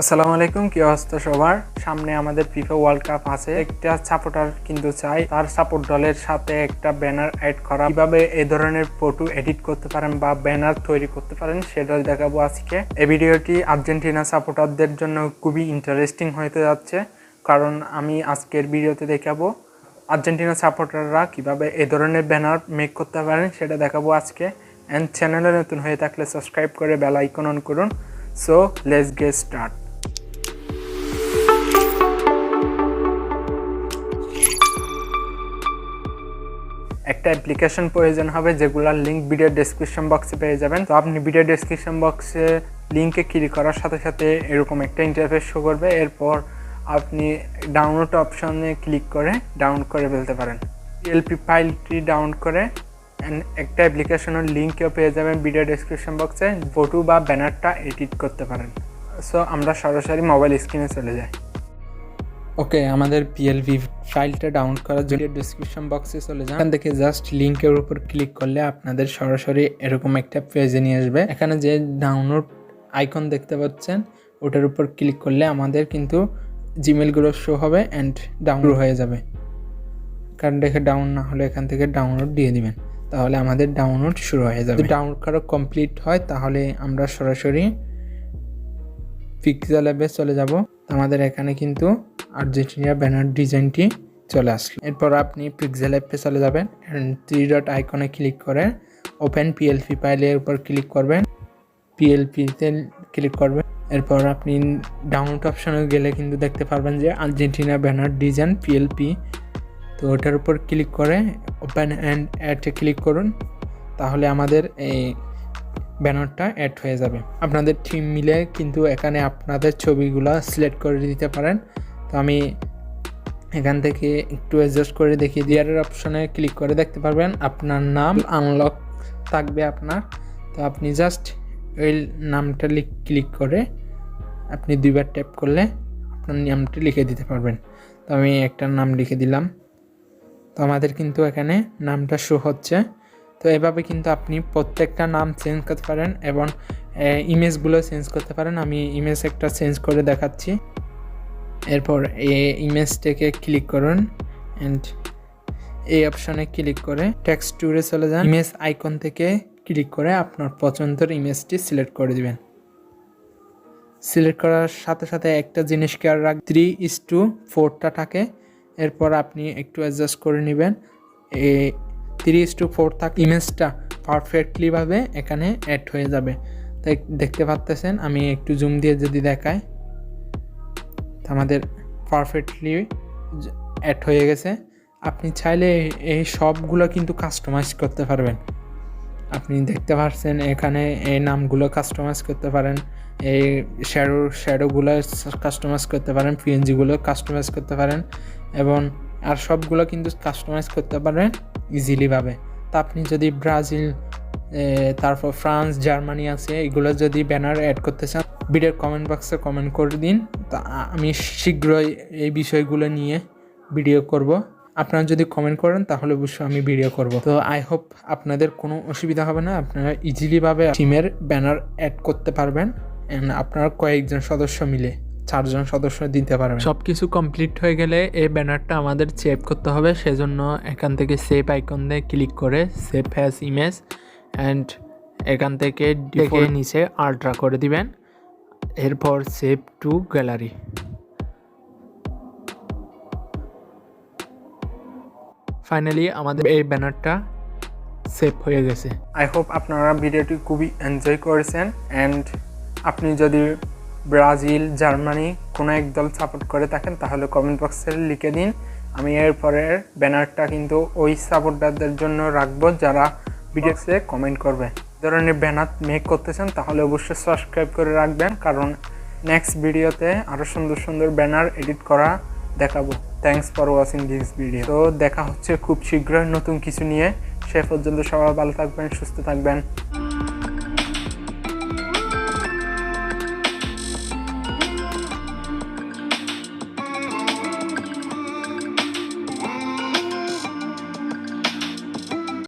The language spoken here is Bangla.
আসসালামু আলাইকুম, কি অবস্থা সবার? সামনে আমাদের ফিফা ওয়ার্ল্ড কাপ আছে। একটা সাপোর্টার কিন্তু চাই তার সাপোর্ট দলের সাথে একটা ব্যানার অ্যাড করা। কিভাবে এই ধরনের ফটো এডিট করতে পারেন বা ব্যানার তৈরি করতে পারেন সেটা দেখাবো আজকে। এই ভিডিওটি আর্জেন্টিনা সাপোর্টারদের জন্য খুবই ইন্টারেস্টিং হতে যাচ্ছে, কারণ আমি আজকের ভিডিওতে দেখাবো আর্জেন্টিনা সাপোর্টাররা কিভাবে এই ধরনের ব্যানার মেক করতে পারেন সেটা দেখাবো আজকে। অ্যান্ড চ্যানেলে নতুন হয়ে থাকলে সাবস্ক্রাইব করে বেল আইকন অন করুন। So let's get start. একটা অ্যাপ্লিকেশন প্রয়োজন হবে যেগুলোর লিঙ্ক ভিডিও ডেসক্রিপশন বক্সে পেয়ে যাবেন। তো আপনি ভিডিও ডেসক্রিপশন বক্সে লিঙ্কে ক্লিক করার সাথে সাথে এরকম একটা ইন্টারফেস শো করবে। এরপর আপনি ডাউনলোড অপশনে ক্লিক করে ডাউনলোড করে ফেলতে পারেন। PLP ফাইলটি ডাউনলোড করে একটা অ্যাপ্লিকেশনের লিঙ্কও পেয়ে যাবেন ভিডিও ডেসক্রিপশন বক্সে। ফটো বা ব্যানারটা এডিট করতে পারেন। সো আমরা সরাসরি মোবাইল স্ক্রিনে চলে যাই। ওকে, আমাদের PLP ফাইলটা ডাউনলোড করার জন্য ডেসক্রিপশন বক্সে চলে যান। এখান থেকে জাস্ট লিঙ্কের উপর ক্লিক করলে আপনাদের সরাসরি এরকম একটা পেজে নিয়ে আসবে। এখানে যে ডাউনলোড আইকন দেখতে পাচ্ছেন ওটার উপর ক্লিক করলে আমাদের কিন্তু জিমেলগুলো শো হবে অ্যান্ড ডাউনলোড হয়ে যাবে। কারণ দেখে ডাউনলোড না হলে এখান থেকে ডাউনলোড দিয়ে দিবেন, তাহলে আমাদের ডাউনলোড শুরু হয়ে যাবে। যদি ডাউনলোড করা কমপ্লিট হয় তাহলে আমরা সরাসরি পিক্সেলঅ্যাপে চলে যাব। আমাদের এখানে কিন্তু আর্জেন্টিনা ব্যানার ডিজাইনটি চলে আসলো। এরপর আপনি পিক্সেলঅ্যাপে চলে যাবেন অ্যান্ড 3 ডট আইকনে ক্লিক করে ওপেন PLP ফাইলের উপর ক্লিক করবেন, PLPতে ক্লিক করবেন। এরপর আপনি ডাউনলোড অপশনে গেলে কিন্তু দেখতে পারবেন যে আর্জেন্টিনা ব্যানার ডিজাইন PLP। তো ওটার উপর ক্লিক করে ওপেন অ্যান্ড অ্যাডে ক্লিক করুন, তাহলে আমাদের এই ব্যানারটা অ্যাড হয়ে যাবে। আপনাদের টিম মিলে কিন্তু এখানে আপনাদের ছবিগুলো সিলেক্ট করে দিতে পারেন। তো আমি এখান থেকে একটু অ্যাডজাস্ট করে দেখিয়ে দিয়ারের অপশনে ক্লিক করে দেখতে পারবেন আপনার নাম আনলক থাকবে আপনার। তো আপনি জাস্ট ওই নামটা ক্লিক করে আপনি 2বার ট্যাপ করলে আপনার নামটি লিখে দিতে পারবেন। তো আমি একটা নাম লিখে দিলাম। তো আমাদের কিন্তু এখানে নামটা শো হচ্ছে। তো এভাবে কিন্তু আপনি প্রত্যেকটা নাম চেঞ্জ করতে পারেন এবং ইমেজগুলো চেঞ্জ করতে পারেন। আমি ইমেজ একটা চেঞ্জ করে দেখাচ্ছি। এরপর এই ইমেজটাকে ক্লিক করুন অ্যান্ড এই অপশনে ক্লিক করে টেক্সট টুলে চলে যান। ইমেজ আইকন থেকে ক্লিক করে আপনার পছন্দের ইমেজটি সিলেক্ট করে দিবেন। সিলেক্ট করার সাথে সাথে একটা জিনিস খেয়াল রাখ 3:4টা থাকে। এরপর আপনি একটু অ্যাডজাস্ট করে নেবেন। এই 3:4 থাক ইমেজটা পারফেক্টলিভাবে এখানে অ্যাড হয়ে যাবে। তাই দেখতে পাচ্ছেন, আমি একটু জুম দিয়ে যদি দেখাই আমাদের পারফেক্টলি অ্যাড হয়ে গেছে। আপনি চাইলে এই সবগুলো কিন্তু কাস্টমাইজ করতে পারবেন। আপনি দেখতে পাচ্ছেন এখানে এই নামগুলো কাস্টমাইজ করতে পারেন, এই শ্যাডোগুলো কাস্টমাইজ করতে পারেন, PNGগুলো কাস্টমাইজ করতে পারেন এবং আর সবগুলো কিন্তু কাস্টমাইজ করতে পারেন ইজিলিভাবে। তা আপনি যদি ব্রাজিল, তারপর ফ্রান্স, জার্মানি আছে, এগুলো যদি ব্যানার অ্যাড করতে চান ভিডিওর কমেন্ট বক্সে কমেন্ট করে দিন। তা আমি শীঘ্রই এই বিষয়গুলো নিয়ে ভিডিও করব। আপনারা যদি কমেন্ট করেন তাহলে অবশ্যই আমি ভিডিও করব। তো আই হোপ আপনাদের কোনো অসুবিধা হবে না, আপনারা ইজিলিভাবে টিমের ব্যানার অ্যাড করতে পারবেন। আপনারা কয়েকজন সদস্য মিলে 4 জন সদস্য দিতে পারবেন। সব কিছু কমপ্লিট হয়ে গেলে এই ব্যানারটা আমাদের সেভ করতে হবে। সেজন্য এখান থেকে সেভ আইকন দিয়ে ক্লিক করে সেভ অ্যাজ ইমেজ অ্যান্ড এখান থেকে নিচে আল্ট্রা করে দিবেন। এরপর সেভ টু গ্যালারি। ফাইনালি আমাদের এই ব্যানারটা সেভ হয়ে গেছে। আই হোপ আপনারা ভিডিওটি খুবই এনজয় করেছেন। অ্যান্ড আপনি যদি ব্রাজিল, জার্মানি কোনো এক দল সাপোর্ট করে থাকেন তাহলে কমেন্ট বক্সে লিখে দিন। আমি এরপরের ব্যানারটা কিন্তু ওই সাপোর্টারদের জন্য রাখবো যারা ভিডিওতে কমেন্ট করবে। ধরনের ব্যানার মেক করতে চান তাহলে অবশ্যই সাবস্ক্রাইব করে রাখবেন, কারণ নেক্সট ভিডিওতে আরও সুন্দর সুন্দর ব্যানার এডিট করা দেখাবো। Thanks for watching this video. তো দেখা হচ্ছে খুব শীঘ্রই নতুন কিছু নিয়ে। সে পর্যন্ত সবাই ভালো থাকবেন, সুস্থ থাকবেন।